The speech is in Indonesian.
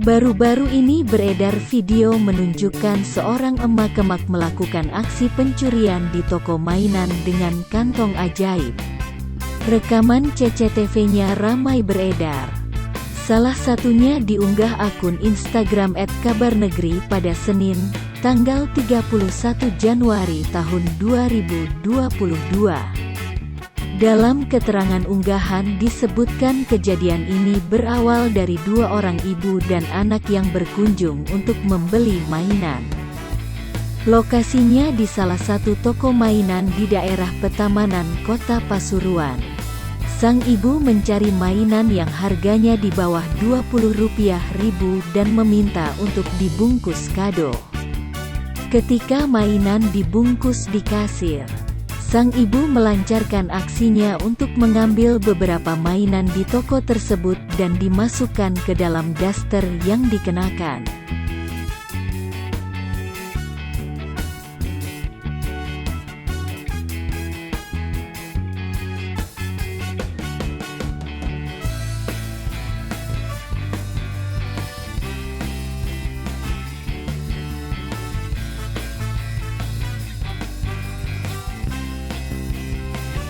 Baru-baru ini beredar video menunjukkan seorang emak-emak melakukan aksi pencurian di toko mainan dengan kantong ajaib. Rekaman CCTV-nya ramai beredar. Salah satunya diunggah akun Instagram @kabarnegri pada Senin, tanggal 31 Januari tahun 2022. Dalam keterangan unggahan disebutkan kejadian ini berawal dari dua orang ibu dan anak yang berkunjung untuk membeli mainan. Lokasinya di salah satu toko mainan di daerah Petamanan, Kota Pasuruan. Sang ibu mencari mainan yang harganya di bawah Rp20.000 dan meminta untuk dibungkus kado. Ketika mainan dibungkus di kasir, sang ibu melancarkan aksinya untuk mengambil beberapa mainan di toko tersebut dan dimasukkan ke dalam daster yang dikenakan.